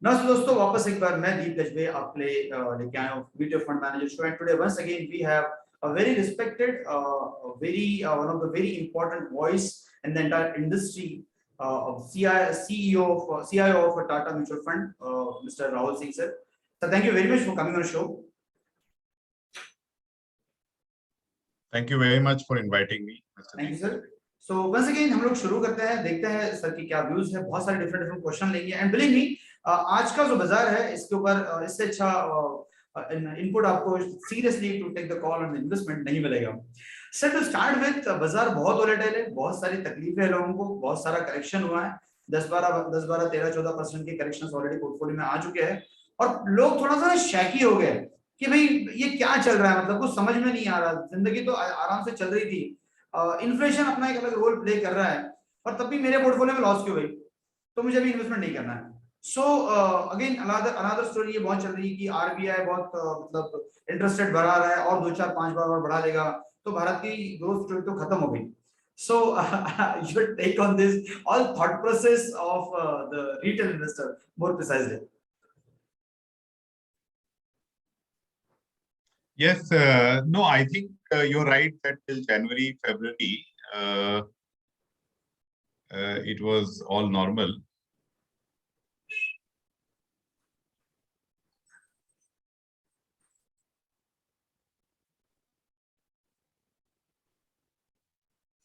नमस्ते दोस्तों, वापस एक बार मैं दीप गजबे आप लेके आया हूं meet your fund manager show and today once again we have a very respected one of the very important voice in the entire industry of CIO of Tata Mutual Fund, Mr. Rahul Singh sir. So thank you very much for coming on the show. Thank you very much for inviting me. Thank you sir. So once again हम लोग शुरू करते हैं, देखते हैं sir की क्या views है। बहुत सारे डिफरेंट क्वेश्चन लेंगे एंड बिलीव मी आज का जो बाजार है इसके ऊपर इससे अच्छा इनपुट आपको seriously to take the call on investment नहीं मिलेगा। सर टू स्टार्ट विद, बाजार बहुत वोलेटाइल है, बहुत सारी तकलीफें है लोगों को, बहुत सारा करेक्शन हुआ है, 10-12 13-14% के करेक्शंस ऑलरेडी पोर्टफोलियो में आ चुके हैं और लोग थोड़ा सा शैकी हो गए कि भाई ये क्या चल रहा है, मतलब कुछ समझ में नहीं आ रहा। जिंदगी तो आराम से चल रही थी, इन्फ्लेशन अपना एक अलग रोल प्ले कर रहा है और तब भी मेरे पोर्टफोलियो में लॉस क्यों हुई, तो मुझे अभी इन्वेस्टमेंट नहीं करना है। सो अगेन अनदर स्टोरी ये बहुत चल रही है कि आरबीआई बहुत मतलब इंटरेस्ट रेट बढ़ा रहा है और 2-4-5 बार और बढ़ा देगा तो भारत की ग्रोथ स्टोरी तो खत्म हो गई। So your take on this all thought process of the retail investor more precisely. Yes, no, I think you're right that till January, February, it was all normal.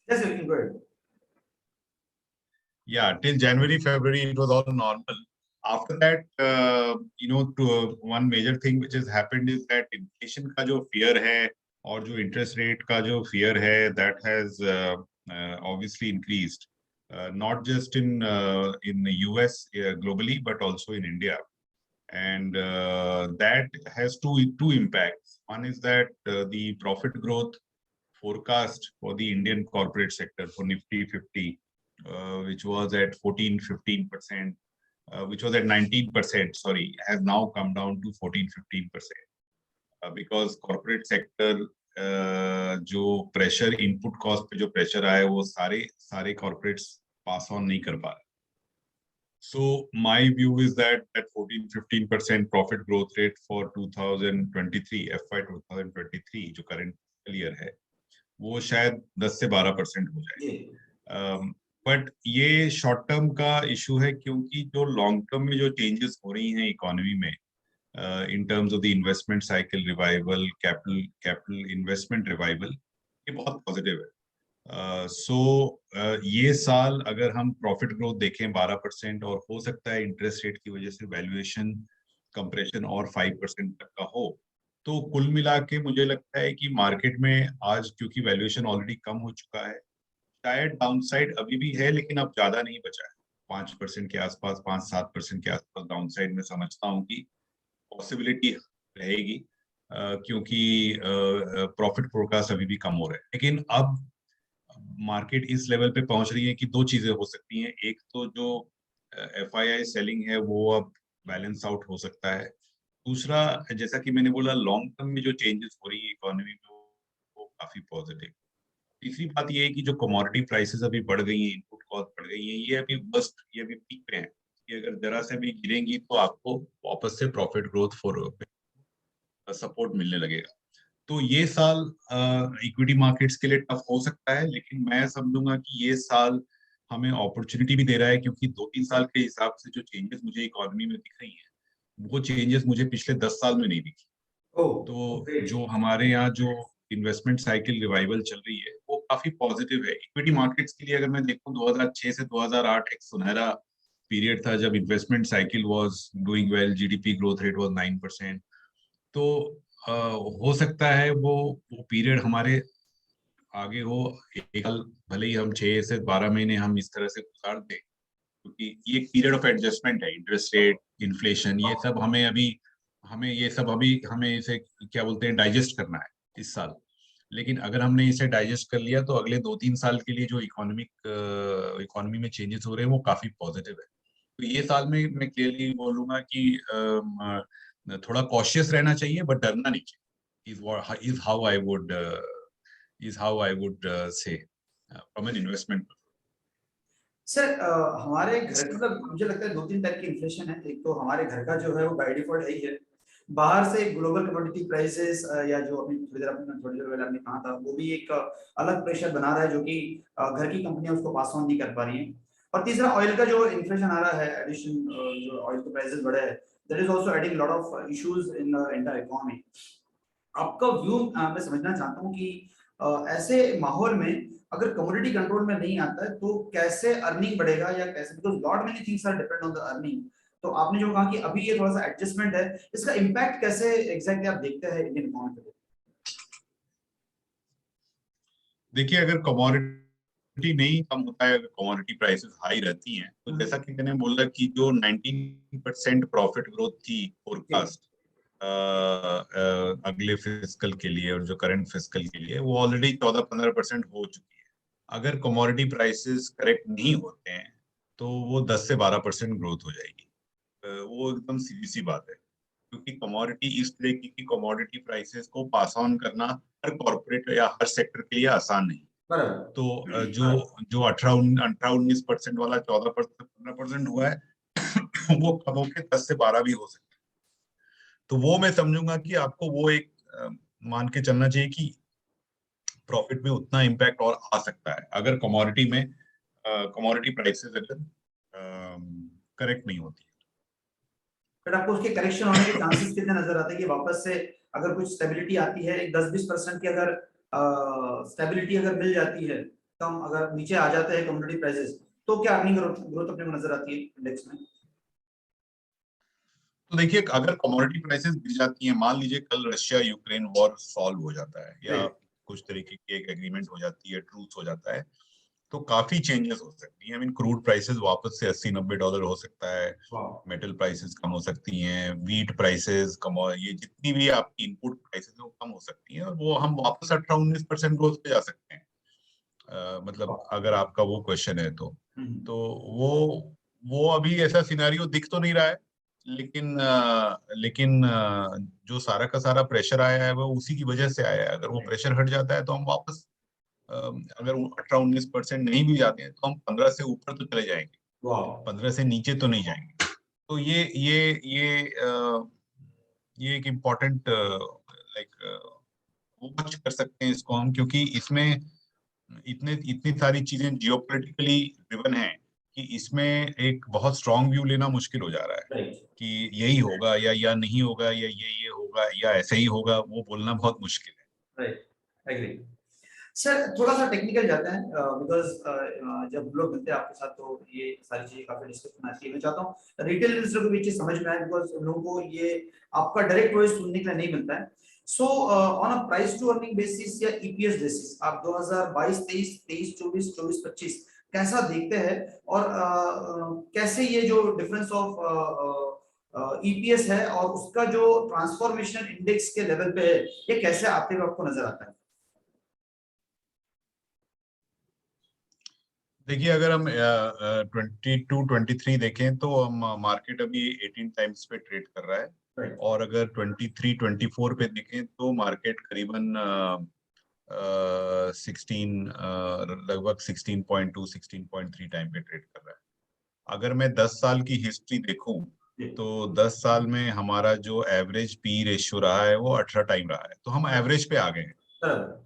Yes, you can go ahead. Yeah, till January, February, it was all normal. After that, one major thing which has happened is that inflation का जो fear है और जो interest rate का जो fear है, that has obviously increased, not just in the US globally, but also in India. And that has two impacts. One is that the profit growth forecast for the Indian corporate sector for Nifty 50, which was at 14-15%, which was at 19%, sorry, has now come down to 14-15%. Because corporate sector जो pressure input cost पे जो pressure आया वो सारे corporates pass on नहीं कर पा रहे. So my view is that 14-15% profit growth rate for 2023 FY 2023 जो current year है वो शायद 10 से 12% हो जाए. बट ये शॉर्ट टर्म का इशू है क्योंकि जो लॉन्ग टर्म में जो चेंजेस हो रही हैं इकोनॉमी में in terms of the investment cycle revival, capital investment revival, ये बहुत पॉजिटिव है. ये साल अगर हम प्रॉफिट ग्रोथ देखें 12% और हो सकता है इंटरेस्ट रेट की वजह से वैल्यूएशन कंप्रेशन और 5% तक का हो, तो कुल मिला के मुझे लगता है कि मार्केट में आज क्योंकि वैल्यूएशन ऑलरेडी कम हो चुका है, शायद डाउनसाइड अभी भी है लेकिन अब ज्यादा नहीं बचा है. 5% के आसपास, 5-7% के आसपास डाउनसाइड में समझता हूँ कि पॉसिबिलिटी रहेगी क्योंकि प्रॉफिट फोरकास्ट अभी भी कम हो रहे हैं. लेकिन अब मार्केट इस लेवल पे पहुंच रही है कि दो चीजें हो सकती हैं. एक तो जो FII सेलिंग है वो अब बैलेंस आउट हो सकता है. दूसरा, जैसा कि मैंने बोला, लॉन्ग टर्म में जो चेंजेस हो रही है इकोनॉमी में वो काफी पॉजिटिव. तीसरी बात ये है कि जो कमोडिटी प्राइसेस अभी बढ़ गई हैं, इनपुट कॉस्ट बढ़ गई हैं, ये अभी पीक पे हैं कि अगर जरा से भी गिरेंगी तो आपको वापस से प्रॉफिट ग्रोथ फॉर सपोर्ट मिलने लगेगा. तो ये साल इक्विटी मार्केट्स के लिए टफ हो सकता है, लेकिन मैं समझूंगा कि ये साल हमें अपॉर्चुनिटी भी दे रहा है क्योंकि 2-3 साल के हिसाब से जो चेंजेस मुझे इकोनॉमी में दिख रही हैं वो चेंजेस मुझे पिछले 10 साल में नहीं दिखी. तो जो हमारे यहाँ जो इन्वेस्टमेंट साइकिल रिवाइवल चल रही है वो काफी पॉजिटिव है. इक्विटी मार्केट्स के लिए अगर मैं देखूं 2006 से 2008 एक सुनहरा पीरियड था जब investment cycle was doing well, GDP growth rate was 9%. तो हो सकता है वो पीरियड हमारे आगे हो. एक साल भले ही हम 6 से 12 महीने हम इस तरह से गुजार दें क्योंकि ये एक पीरियड ऑफ एडजस्टमेंट है. इंटरेस्ट रेट, इन्फ्लेशन, ये सब हमें इसे क्या बोलते हैं, डाइजेस्ट करना है इस साल. लेकिन अगर हमने इसे डाइजेस्ट कर लिया तो अगले 2-3 साल के लिए जो इकोनॉमी में चेंजेस हो रहे हैं वो काफी पॉजिटिव है. तो ये साल में मैं क्लियरली बोलूंगा कि थोड़ा कॉशियस रहना चाहिए बट डरना नहीं चाहिए. is how I would say from an investment. Sir हमारे घर मतलब मुझे लगता है 2-3 टाइप की इन्फ्लेशन है। एक तो हमारे घर का जो है वो बाय डिफॉल्ट है ही है। बाहर से ग्लोबल कमोडिटी प्राइसेस या जो अभी थोड़ी देर पहले आपने कहा था, वो भी एक अलग प्रेशर बना रहा है, जो कि घर की कंपनियां उसको पास ऑन नहीं कर पा रही हैं। और तीसरा ऑयल का जो इन्फ्लेशन आ रहा है, एडिशन जो ऑयल के प्राइसेस बढ़े हैं, that is also adding lot of issues in the entire economy. आपका व्यू मैं समझना चाहता हूँ कि ऐसे माहौल में अगर कमोडिटी कंट्रोल में नहीं आता है तो कैसे अर्निंग बढ़ेगा, या कैसे, because lot many things are depend on the earning. तो आपने जो कहा कि अभी ये थोड़ा सा एडजस्टमेंट है, इसका इम्पैक्ट कैसे एग्जैक्टली आप देखते हैं इंडियन इकोनॉमी पे? देखिए, अगर कमोडिटी नहीं कम होता है, अगर कमोडिटी प्राइसेस हाई रहती हैं, तो जैसा कि मैंने बोला कि जो 19% प्रॉफिट ग्रोथ थी फोरकास्ट अगले फिस्कल के लिए और जो करंट फिस्कल के लिए, वो ऑलरेडी 14-15% हो चुकी है। अगर कमोडिटी प्राइसेस करेक्ट नहीं होते हैं तो वो 10 से 12% ग्रोथ हो जाएगी। वो एकदम सीधी सी बात है, क्योंकि कमोडिटी इस तरह की कमोडिटी प्राइसेस को पास ऑन करना हर कॉर्पोरेट या हर सेक्टर के लिए आसान नहीं। बराबर। तो जो जो 18-19% वाला 14-15% हुआ है वो कम होके 10 से 12 भी हो सकता है। तो वो मैं समझूंगा कि आपको वो एक मान के चलना चाहिए कि प्रॉफिट में उतना इम्पैक्ट और आ सकता है, अगर कमोडिटी प्राइसेस अगर करेक्ट नहीं होती। फिर आपको उसके करेक्शन होने के चांसेस कितने नजर आते हैं कि वापस से अगर कुछ स्टेबिलिटी आती है, एक 10-20% की अगर स्टेबिलिटी अगर मिल जाती है, कम अगर नीचे आ जाते हैं कमोडिटी प्राइसेस, तो क्या अर्निंग ग्रोथ अपने को नजर आती है इंडेक्स में? तो देखिए, अगर कमोडिटी प्राइसेस गिर जाती हैं, मान लीजिए कल रशिया यूक्रेन वॉर सॉल्व हो जाता है या कुछ तरीके की एक एग्रीमेंट हो जाती है, ट्रूथ हो जाता है, तो काफी चेंजेस हो सकती हैं। आई मीन क्रूड प्राइसेस वापस से $80-90 हो सकता है, मेटल प्राइसेस कम हो सकती हैं, वीट प्राइसेस कम हो, ये जितनी भी आपकी इनपुट प्राइसेस है वो कम हो सकती हैं, और वो हम वापस 18-19% ग्रोथ पे जा सकते हैं। मतलब अगर आपका वो क्वेश्चन है तो वो अभी ऐसा सिनेरियो दिख तो नहीं रहा है, लेकिन जो सारा का सारा प्रेशर आया है वो उसी की वजह से आया है। अगर वो प्रेशर हट जाता है तो हम वापस अगर 18-19% नहीं भी जाते हैं तो हम 15 से ऊपर तो चले जाएंगे, 15 से नीचे तो नहीं जाएंगे। तो ये एक इम्पोर्टेंट लाइक वॉच कर सकते हैं इसको हम, क्योंकि इसमें इतनी सारी चीजें जियोपॉलिटिकली ड्रिवन हैं कि इसमें एक बहुत स्ट्रांग व्यू लेना मुश्किल हो जा रहा है कि यही होगा या नहीं होगा, या ये होगा या ऐसे ही होगा, वो बोलना बहुत मुश्किल है। Right, agree. सर थोड़ा सा टेक्निकल जाते हैं, बिकॉज जब हम लोग मिलते हैं आपके साथ तो ये सारी चीजें काफी डिस्कस करना चाहिए। मैं चाहता हूँ रिटेल इन्वेस्टर को भी चीज समझ में आए, बिकॉज उन लोगों को ये आपका डायरेक्ट वॉइस सुनने के लिए नहीं मिलता है। So on a price to earning basis या ईपीएस बेसिस आप 2022-23, 23-24, 24-25 कैसा देखते हैं, और कैसे ये जो डिफरेंस ऑफ ईपीएस है और उसका जो ट्रांसफॉर्मेशन इंडेक्स के लेवल पे है, ये कैसे आते हुए आपको नजर आता है? देखिए, अगर हम 22-23 देखें तो हम मार्केट अभी 18 टाइम्स पे ट्रेड कर रहा है, और अगर 23-24 पे देखें तो मार्केट करीबन लगभग 16.2-16.3 टाइम पे ट्रेड कर रहा है। अगर मैं 10 साल की हिस्ट्री देखूं तो 10 साल में हमारा जो एवरेज पी रेशियो रहा है वो 18 टाइम रहा है, तो हम एवरेज पे आ गए हैं।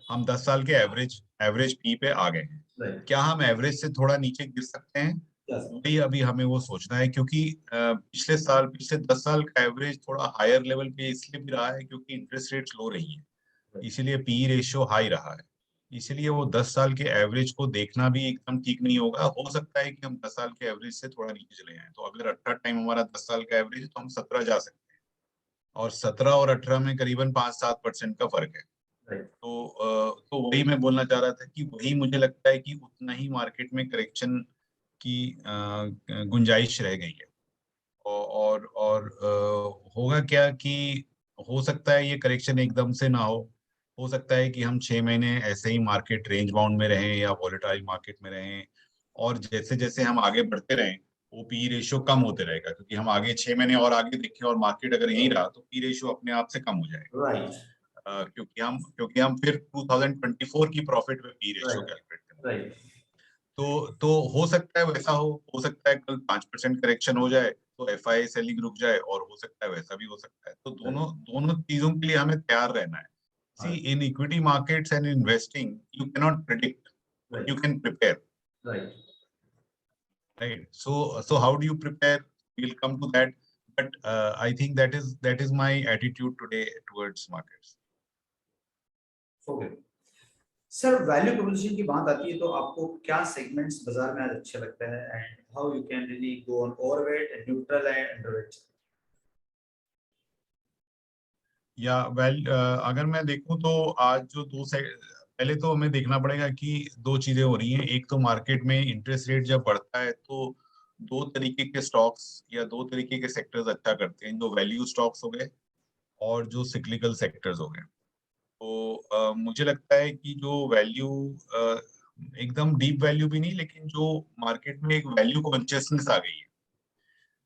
हम 10 साल के एवरेज पी पे आ गए हैं। क्या हम एवरेज से थोड़ा नीचे गिर सकते हैं? वही अभी हमें वो सोचना है, क्योंकि पिछले 10 साल का एवरेज थोड़ा हायर लेवल पे इसलिए भी रहा है क्योंकि इंटरेस्ट रेट्स लो रही है, इसीलिए पी रेशियो हाई रहा है। इसीलिए वो 10 साल के एवरेज को देखना भी एकदम ठीक नहीं होगा। हो सकता है कि हम 10 साल के एवरेज से थोड़ा नीचे चले जाएं, तो अगर 18 टाइम हमारा 10 साल का एवरेज है तो हम 17 जा सकते हैं, और 17 और 18 में करीबन 5-7% का फर्क है। तो वही मैं बोलना चाह रहा था कि वही मुझे लगता है कि उतना ही मार्केट में करेक्शन की गुंजाइश रह गई है। और होगा क्या कि हो सकता है ये करेक्शन एकदम से ना हो सकता है कि हम 6 महीने ऐसे ही मार्केट रेंज बाउंड में रहें या वॉलेटाइल मार्केट में रहें, और जैसे जैसे हम आगे बढ़ते रहें वो पी रेशियो कम होते रहेगा, क्योंकि हम आगे 6 महीने और आगे देखें और मार्केट अगर यही रहा तो पी रेशियो अपने आप से कम हो जाएगा। क्योंकि हम फिर 2024 की प्रॉफिट में पी रेशियो कैलकुलेट करेंगे। तो हो सकता है वैसा हो सकता है कल 5% करेक्शन हो जाए तो एफआई सेलिंग रुक जाए, और हो सकता है वैसा भी हो सकता है। तो दोनों दोनों चीजों के लिए हमें तैयार रहना है। See, in equity markets and investing you can not predict, but you can prepare, right? So how do you prepare? We'll come to that, but I think that is my attitude today towards markets. Okay sir, value proposition की बात आती है तो आपको क्या segments बाजार में आज अच्छे लगते हैं and how you can really go on overweight, neutral and underweight? या अगर मैं देखूं तो आज जो पहले तो हमें देखना पड़ेगा कि दो चीजें हो रही हैं। एक तो मार्केट में इंटरेस्ट रेट जब बढ़ता है तो दो तरीके के स्टॉक्स या दो तरीके के सेक्टर्स अच्छा करते हैं, जो वैल्यू स्टॉक्स हो गए और जो सिक्लिकल सेक्टर्स हो गए। तो मुझे लगता है कि जो वैल्यू, एकदम डीप वैल्यू भी नहीं, लेकिन जो मार्केट में एक वैल्यू कॉन्शियसनेस आ गई है।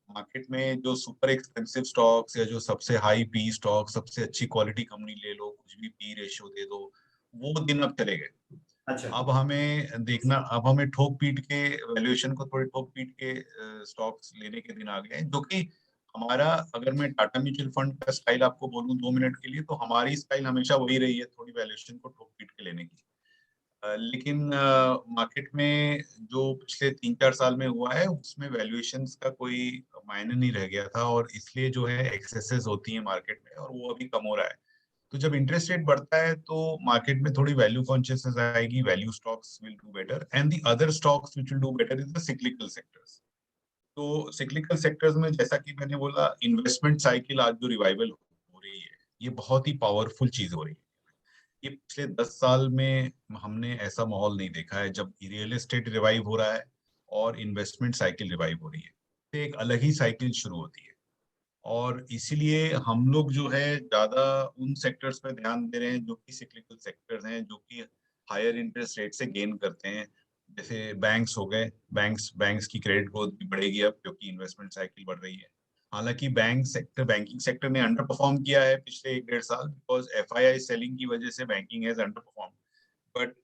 मार्केट में जो सुपर एक्सपेंसिव स्टॉक्स या जो सबसे हाई पी स्टॉक, सबसे अच्छी क्वालिटी कंपनी ले लो, कुछ भी पी रेशियो दे दो, वो दिन अब चले गए। अच्छा, अब हमें ठोक पीट के वैल्यूएशन को थोड़े ठोक पीट के स्टॉक्स लेने के दिन आ गए हैं, जो कि हमारा, अगर मैं टाटा म्यूचुअल फंड का स्टाइल आपको बोलूं 2 मिनट के लिए, तो हमारी स्टाइल हमेशा वही रही है, थोड़ी वैल्यूएशन को ठोक पीट के लेने की। लेकिन मार्केट में जो पिछले 3-4 साल में हुआ है उसमें वैल्यूएशंस का कोई मायने नहीं रह गया था, और इसलिए जो है एक्सेसेस होती है मार्केट में, और वो अभी कम हो रहा है। तो जब इंटरेस्ट रेट बढ़ता है तो मार्केट में थोड़ी वैल्यू कॉन्शियसनेस आएगी, value stocks will do better and the other stocks which will do better is the cyclical sectors. तो सिक्लिकल सेक्टर्स में, जैसा कि मैंने बोला, इन्वेस्टमेंट साइकिल आज जो रिवाइवल हो रही है, ये बहुत ही पावरफुल चीज हो रही है। ये पिछले 10 साल में हमने ऐसा माहौल नहीं देखा है, जब रियल एस्टेट रिवाइव हो रहा है और इन्वेस्टमेंट साइकिल रिवाइव हो रही है, तो एक अलग ही साइकिल शुरू होती है। और इसीलिए हम लोग जो है ज्यादा उन सेक्टर्स पे ध्यान दे रहे हैं जो कि सिक्लिकल सेक्टर्स हैं, जो कि हायर इंटरेस्ट रेट से गेन करते हैं। जैसे बैंक्स हो गए, बैंक्स की क्रेडिट ग्रोथ भी बढ़ेगी अब, क्योंकि इन्वेस्टमेंट साइकिल बढ़ रही है। हालांकि बैंकिंग सेक्टर ने अंडर परफॉर्म किया है पिछले 1-1.5 साल, बिकॉज एफआईआई सेलिंग की वजह से banking has under perform. But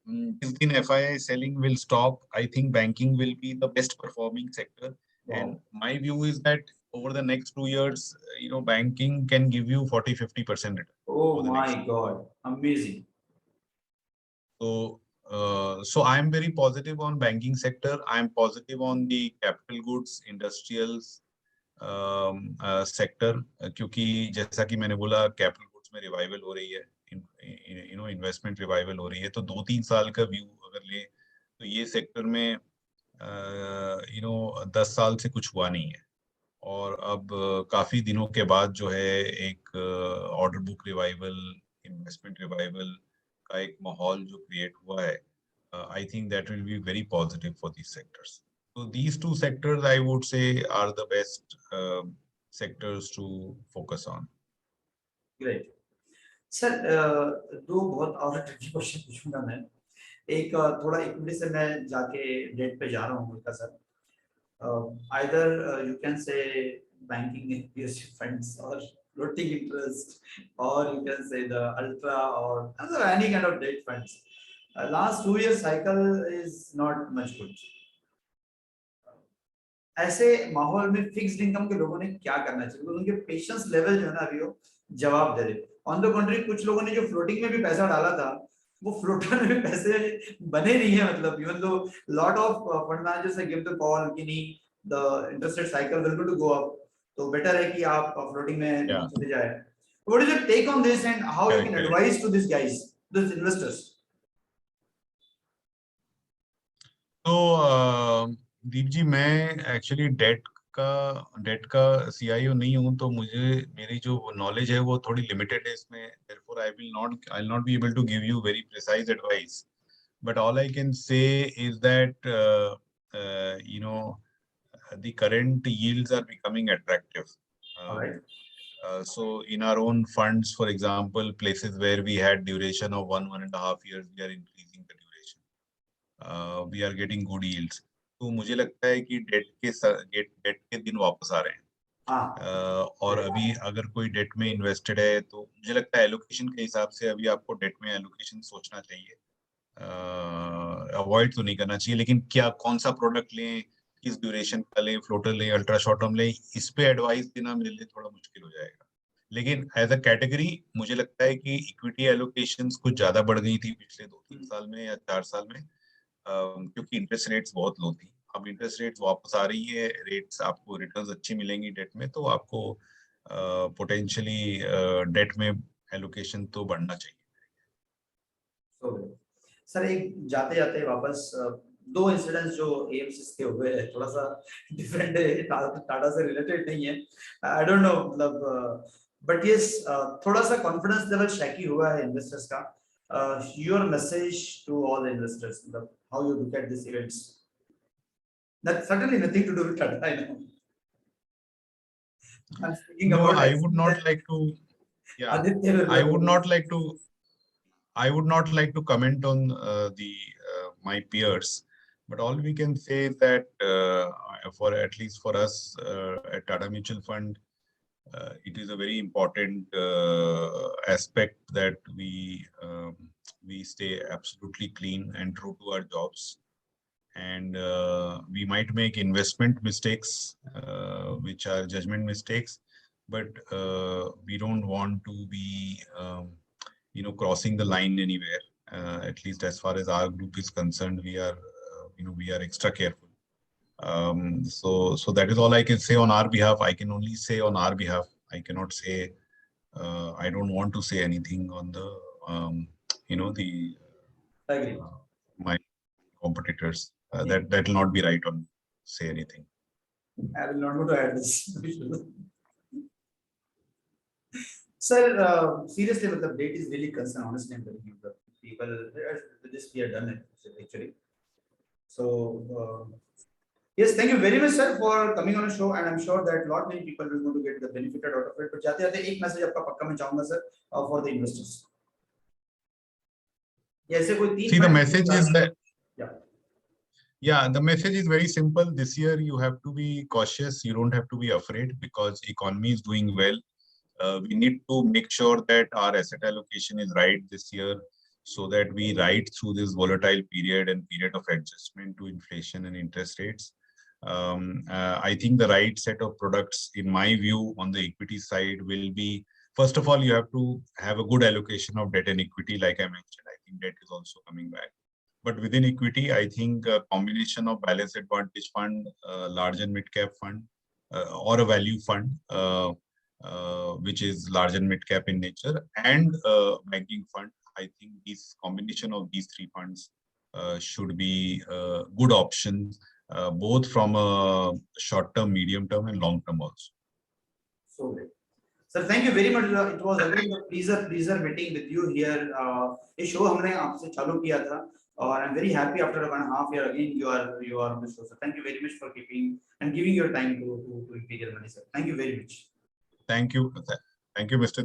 जिस दिन FII selling will stop, I think banking will be the best performing sector. And my view is that over the next 2 years, banking can give you 40-50% return oh over the my next. God, amazing. So I am very positive on banking sector. I am positive on the capital goods, industrials sector, क्योंकि जैसा कि मैंने बोला, capital goods में revival हो रही है, investment revival हो रही है। तो 2-3 साल का व्यू अगर ले तो ये सेक्टर में 10 साल से कुछ हुआ नहीं है। और अब काफी दिनों के बाद जो है एक order book revival, investment revival का एक माहौल जो क्रिएट हुआ है, I think that will be very positive for these sectors. So these two sectors, I would say, are the best sectors to focus on. Great sir, दो बहुत और tricky question पूछूंगा मैं। एक थोड़ा इक्विटी से मैं जाके डेट पे जा रहा हूँ उनका sir. either you can say banking and PSU funds or floating interest, or you can say the ultra or any kind of debt funds. Last 2 year cycle is not much good. ऐसे माहौल में fixed income के लोगों ने क्या करना चाहिए? उनके पेशेंस लेवल जो है ना अभी वो जवाब दे रहे। ऑन द कंट्री कुछ लोगों ने जो फ्लोटिंग में भी पैसा डाला था, वो फ्लोटर में भी पैसे बने नहीं है। मतलब even though lot of fund managers give the call कि नहीं, the interest rate cycle will go to go up, तो बेटर है कि आप फ्लोटिंग में Yeah, चले जाए। What is your take on this and how you correct, can correct. Advice to this guys, this investors? तो दीप जी, मैं एक्चुअली डेट का CIO नहीं हूँ, तो मेरी जो नॉलेज है वो थोड़ी लिमिटेड है इसमें। therefore I'll not be able to give you very precise advice, but all I can say is that the current yields are becoming attractive. Alright, So in our own funds, for example, places where we had duration of 1.5 years, we are increasing the duration. We are getting good yields. तो मुझे लगता है कि date के दिन वापस आ रहे हैं। हाँ, और अभी अगर कोई डेट में इन्वेस्टेड है, तो मुझे लगता है एलोकेशन के हिसाब से अभी आपको डेट में एलोकेशन सोचना चाहिए। अवॉइड तो नहीं करना चाहिए, लेकिन क्या कौन सा प्रोडक्ट लें, किस ड्यूरेशन का लें, फ्लोटर लें, अल्ट्रा शॉर्ट टर्म लें, इस पे एडवाइस देना मेरे लिए थोड़ा मुश्किल हो जाएगा। लेकिन एज अ कैटेगरी मुझे लगता है कि इक्विटी एलोकेशंस कुछ ज्यादा बढ़ गई थी पिछले 2-3 साल में या 4 साल में, क्योंकि इंटरेस्ट रेट्स बहुत लो थी। अब इंटरेस्ट रेट्स वापस आ रही है, रेट्स आपको रिटर्न्स अच्छी मिलेंगी डेट में, तो आपको पोटेंशियली डेट में एलोकेशन तो बढ़ना चाहिए। सर एक जाते जाते वापस दो इंसिडेंट्स जो एएमसीज के हुए हैं, थोड़ा सा डिफरेंट है, टाटा से रिलेटेड नहीं है, आई डोंट नो, मतलब बट यस थोड़ा सा कॉन्फिडेंस लेवल शैकी हुआ है इन्वेस्टर्स का। Your message to all investors, मतलब how you look at this events, that certainly nothing to do with Tata, I know. I'm speaking No, about I would not like to. Yeah, Aditya I would not like to. I would not like to comment on my peers, but all we can say is that for at least for us at Tata Mutual Fund, it is a very important aspect that we stay absolutely clean and true to our jobs. And we might make investment mistakes, which are judgment mistakes, but we don't want to be crossing the line anywhere. At least as far as our group is concerned, we are we are extra careful. So that is all I can say on our behalf. I can only say on our behalf. I cannot say, I don't want to say anything on the the I agree. My competitors. That will not be right on say anything. I will not go to add this. Sir, seriously, the date is really concerned. Honestly, I'm telling you, the people this we have done it actually. So yes, thank you very much, sir, for coming on a show, and I'm sure that lot many people will going to get the benefited out of it. But जाते जाते एक message आपका पक्का मैं चाहूंगा sir for the investors. ये ऐसे कोई तीन. See, the message is that. Yeah. Yeah, the message is very simple. This year you have to be cautious. You don't have to be afraid because economy is doing well. We need to make sure that our asset allocation is right this year so that we ride through this volatile period and period of adjustment to inflation and interest rates. I think the right set of products, in my view, on the equity side will be, first of all, you have to have a good allocation of debt and equity, like I mentioned. I think debt is also coming back. But within equity, I think a combination of balanced advantage fund, large and mid cap fund, or a value fund, which is large and mid cap in nature, and banking fund. I think this combination of these three funds should be good options, both from a short term, medium term, and long term also. So great. Sir, thank you very much. It was again a pleasure meeting with you here. ये show हमने आपसे चालू किया था, और I'm very happy after 1.5 years again you are on the show. So thank you very much for keeping and giving your time to Imperial Money, sir. Thank you very much. Thank you, Mr.